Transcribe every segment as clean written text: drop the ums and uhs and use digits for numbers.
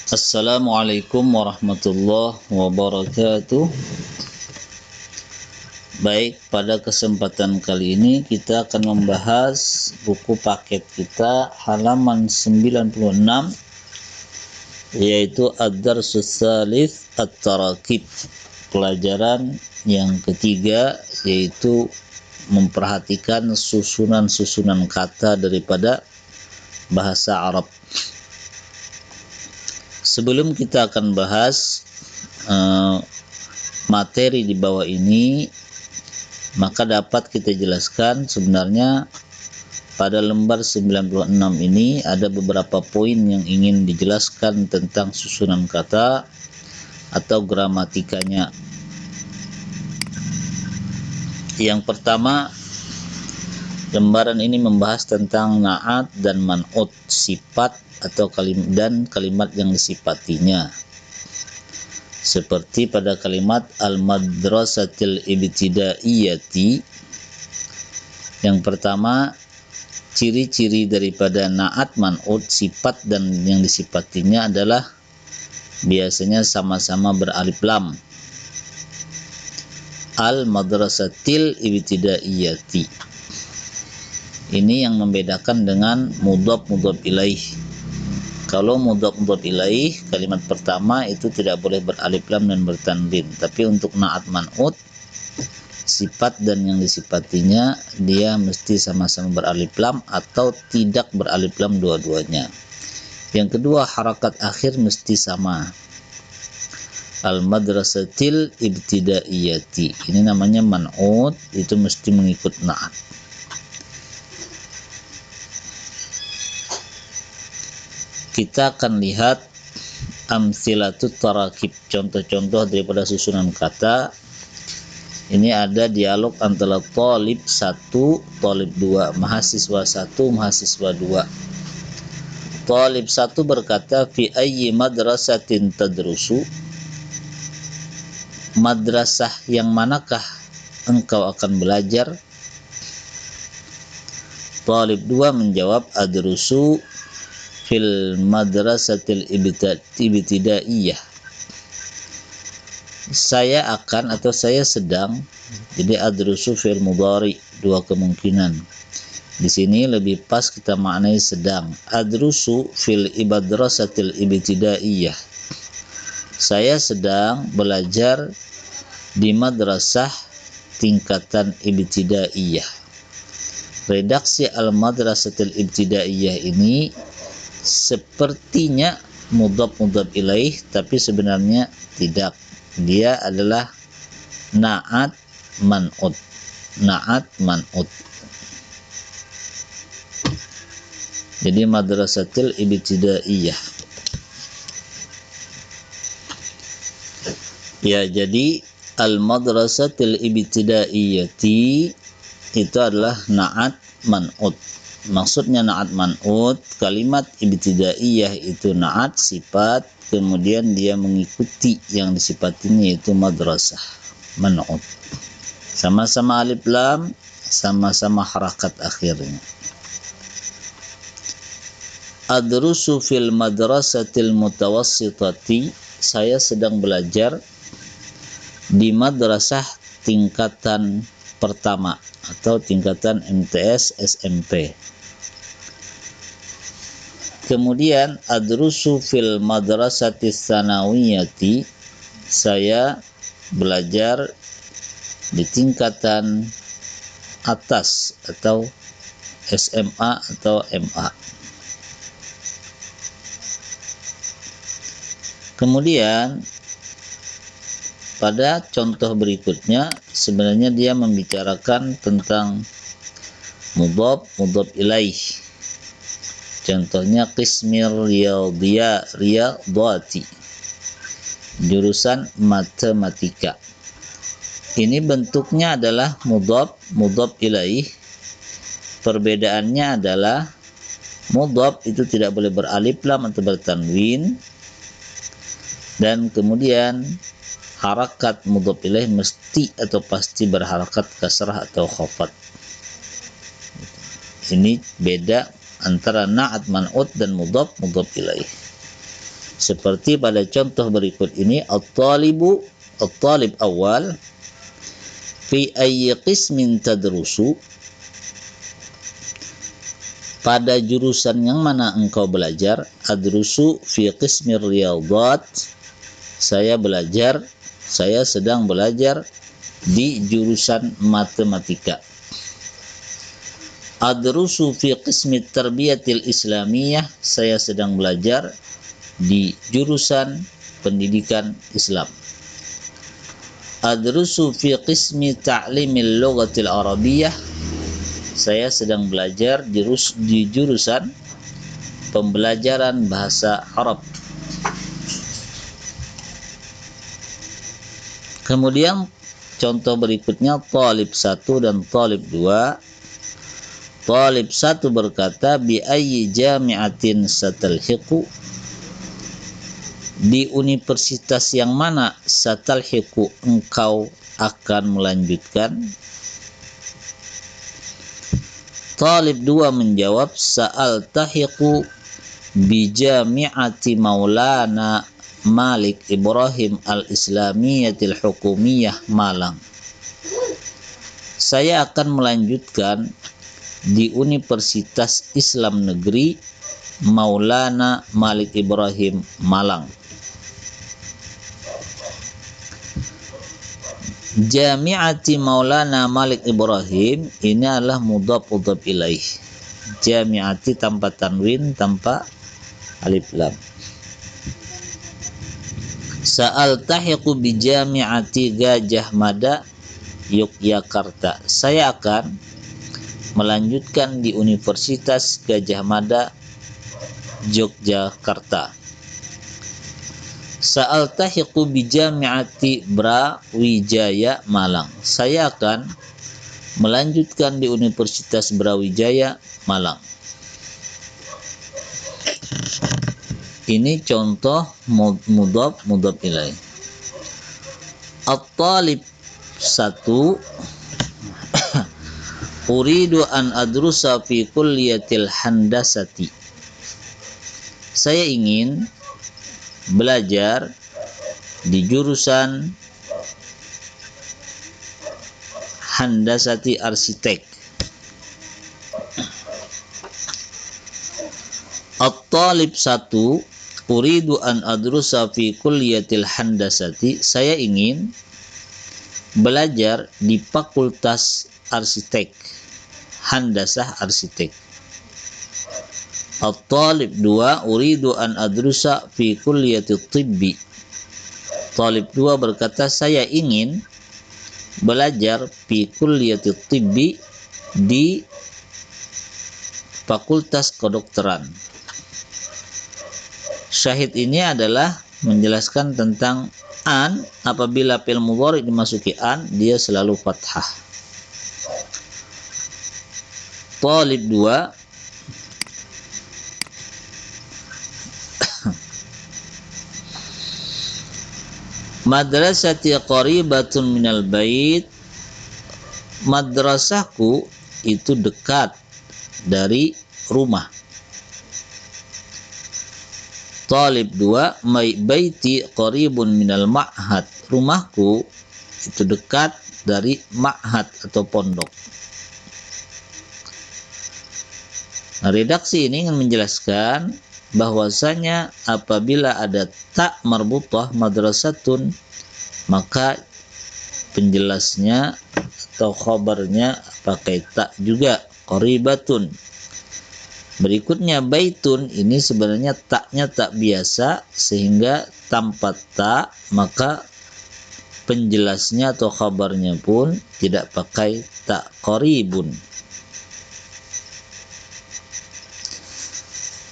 Assalamualaikum warahmatullahi wabarakatuh. Baik, pada kesempatan kali ini kita akan membahas buku paket kita halaman 96, yaitu Ad-Darsus Tsalits At-Tarakib, pelajaran yang ketiga, yaitu memperhatikan susunan-susunan kata daripada bahasa Arab. Sebelum kita akan bahas materi di bawah ini, maka dapat kita jelaskan sebenarnya pada lembar 96 ini ada beberapa poin yang ingin dijelaskan tentang susunan kata atau gramatikanya. Yang pertama, lembaran ini membahas tentang na'at dan man'ut, sifat atau kalimat yang disifatinya. Seperti pada kalimat al-madrasatil ibtidaiyati, yang pertama, ciri-ciri daripada na'at, man'ut, sifat dan yang disifatinya adalah biasanya sama-sama beralif lam. Al-madrasatil ibtidaiyati, ini yang membedakan dengan mudhaf ilaih. Kalau mudhaf ilaih, kalimat pertama itu tidak boleh beralif lam dan bertanwin. Tapi untuk na'at, man'ut, sifat dan yang disifatinya, dia mesti sama-sama beralif lam atau tidak beralif lam dua-duanya. Yang kedua, harakat akhir mesti sama. Al-madrasatil ibtidaiyati, ini namanya man'ut, itu mesti mengikut na'at. Kita akan lihat amsilatut tarakib, contoh-contoh daripada susunan kata. Ini ada dialog antara talib 1, talib 2, mahasiswa 1, mahasiswa 2. Talib 1 berkata, fi ayyi madrasatin tadrusu, madrasah yang manakah engkau akan belajar? Talib 2 menjawab, adrusu fil madrasatil ibtidaiyah, saya akan atau saya sedang. Jadi adrusu fil mudhari, dua kemungkinan. Di sini lebih pas kita maknai sedang. Adrusu fil madrasatil ibtidaiyah, saya sedang belajar di madrasah tingkatan ibtidaiyah. Redaksi al-madrasatil ibtidaiyah ini sepertinya mudhaf ilaih, tapi sebenarnya tidak. Dia adalah na'at man'ut. Na'at man'ut. Jadi madrasatil ibtidaiyah. Ya, jadi al-madrasatil ibtidaiyati itu adalah na'at man'ut. Maksudnya na'at man'ut, kalimat ibtidaiyah itu na'at sifat, kemudian dia mengikuti yang disifatinya yaitu madrasah, man'ut. Sama-sama alif lam, sama-sama harakat akhirnya. Adrusu fil madrasatil mutawassitati, saya sedang belajar di madrasah tingkatan pertama atau tingkatan MTS SMP. Kemudian adrusu fil madrasatis tsanawiyati, saya belajar di tingkatan atas atau SMA atau MA. Kemudian pada contoh berikutnya sebenarnya dia membicarakan tentang mudhaf ilaih. Contohnya qismir riyadhati, jurusan matematika. Ini bentuknya adalah mudhaf ilaih. Perbedaannya adalah mudhaf itu tidak boleh beralif lam atau bertanwin, dan kemudian harakat mudhaf ilaih mesti atau pasti berharakat kasrah atau khafat. Ini beda antara na'at man'ut dan mudhaf ilaih. Seperti pada contoh berikut ini, at-talib awal fi ayyi qismin tadrusu, pada jurusan yang mana engkau belajar? Adrusu fi qismir riyadat, saya sedang belajar di jurusan matematika. Adrusu fi qismi tarbiyatil islamiyah, saya sedang belajar di jurusan pendidikan Islam. Adrusu fi qismi ta'limil lughatil arabiyyah, saya sedang belajar di jurusan pembelajaran bahasa Arab. Kemudian contoh berikutnya talib 1 dan talib 2. Talib 1 berkata, bi ayyi jami'atin satalhiqu, di universitas yang mana satalhiqu engkau akan melanjutkan? Talib 2 menjawab, sa'altahiqu bi jami'ati Maulana Malik Ibrahim al-Islamiyatil Hukumiyah Malang. Saya akan melanjutkan di Universitas Islam Negeri Maulana Malik Ibrahim Malang. Jami'ati Maulana Malik Ibrahim ini adalah mudhaf ilaih. Jami'ati tanpa tanwin, tanpa alif lam. Sa'altahiqu bi Jami'ati Gajah Mada Yogyakarta, saya akan melanjutkan di Universitas Gajah Mada Yogyakarta. Sa'altahiqu bi Jami'ati Brawijaya Malang, saya akan melanjutkan di Universitas Brawijaya Malang. Ini contoh mudhaf ilaih. At-talib 1 uridu an adrusa fi kulliyatil handasati, saya ingin belajar di jurusan handasati arsitek. At-talib 1 uridu an adrusa fi kulliyatil handasati, saya ingin belajar di fakultas arsitek, handasah arsitek. At-talib 2 uridu an adrusa fi kulliyatit tibbi, talib 2 berkata, saya ingin belajar fi kulliyatit tibbi, di fakultas kedokteran. Syahid ini adalah menjelaskan tentang an, apabila fi'il mudhari dimasuki an, dia selalu fathah. Talib 2 madrasati qaribatun minal bait, madrasahku itu dekat dari rumah. Talib 2 baiti qaribun minal ma'had, rumahku itu dekat dari ma'had atau pondok. Nah, redaksi ini ingin menjelaskan bahwasanya apabila ada tak marbutah madrasatun, maka penjelasnya atau khabarnya pakai tak juga, qaribatun. Berikutnya baitun, ini sebenarnya taknya tak biasa, sehingga tanpa tak maka penjelasnya atau khabarnya pun tidak pakai tak, qaribun.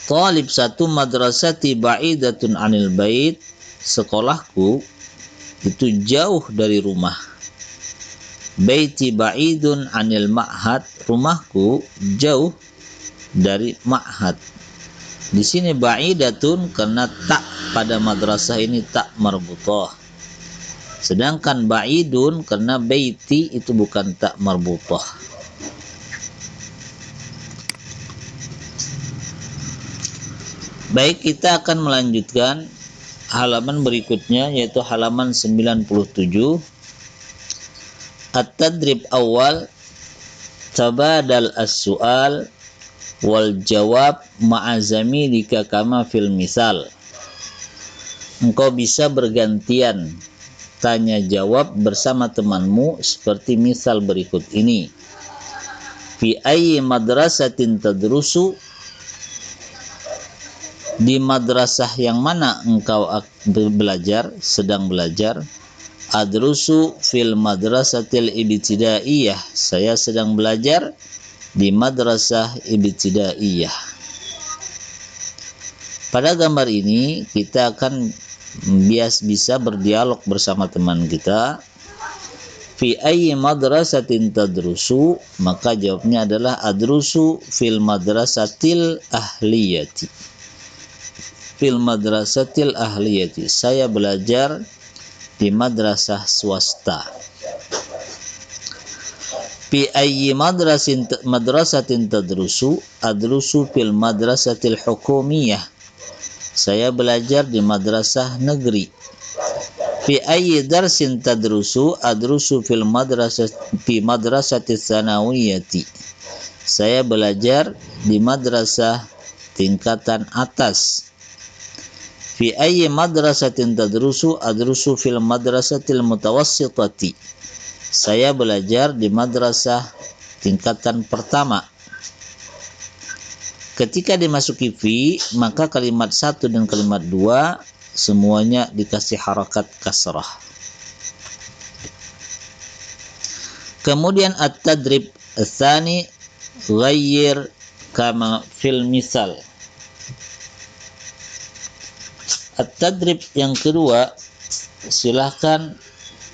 Talib 1 madrasati ba'idatun anil bait, sekolahku itu jauh dari rumah. Baiti ba'idun anil ma'had, rumahku jauh dari ma'had. Di sini ba'idatun karena tak pada madrasah ini tak marbutah. Sedangkan ba'idun karena baiti itu bukan tak marbutah. Baik, kita akan melanjutkan halaman berikutnya, yaitu halaman 97. At-tadrib awal, tabadal as-su'al wal jawab ma'a zamilika kama fil misal. Engkau bisa bergantian tanya jawab bersama temanmu seperti misal berikut ini. Fi ayyi madrasatin tadrusu, di madrasah yang mana engkau belajar, sedang belajar. Adrusu fil madrasatil ibtidaiyah, saya sedang belajar di madrasah ibtidaiyah. Pada gambar ini kita akan bisa berdialog bersama teman kita. Fi ayyi madrasatin tadrusu, maka jawabnya adalah adrusu fil madrasatil ahliyati. Fil madrasatil ahliyati, saya belajar di madrasah swasta. Fi ayyi madrasatin tadrusu, adrusu fil madrasatil hukumiyah, saya belajar di madrasah negeri. Fi ayyi darsin tadrusu, adrusu fil madrasatis sanawiyati, saya belajar di madrasah tingkatan atas. Fi ayyi madrasatin tadrusu, adrusu fil madrasatil mutawassitati, saya belajar di madrasah tingkatan pertama. Ketika dimasuki fi, maka kalimat 1 dan kalimat 2 semuanya dikasih harakat kasrah. Kemudian at-tadrib tsani, ghayyir kama fil misal. At-tadrib yang kedua, silahkan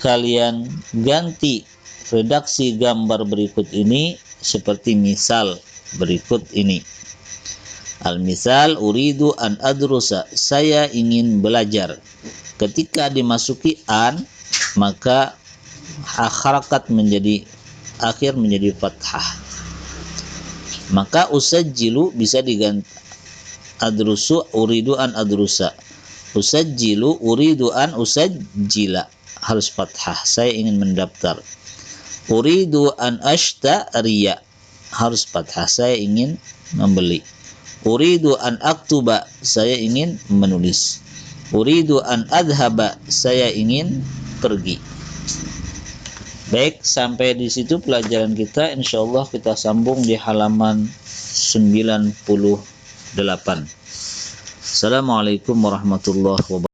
kalian ganti redaksi gambar berikut ini seperti misal berikut ini. Al-misal, uridu an adrusa, saya ingin belajar. Ketika dimasuki an, maka harakat menjadi akhir menjadi fathah. Maka usajjilu bisa diganti adrusu, uridu an adrusa. Usajjilu, uridu an usajjila, harus fathah, saya ingin mendaftar. Uridu an ashtariya, harus fathah, saya ingin membeli. Uridu an aktuba, saya ingin menulis. Uridu an adhaba, saya ingin pergi. Baik, sampai di situ pelajaran kita. Insyaallah kita sambung di halaman 98. Assalamualaikum warahmatullahi wabarakatuh.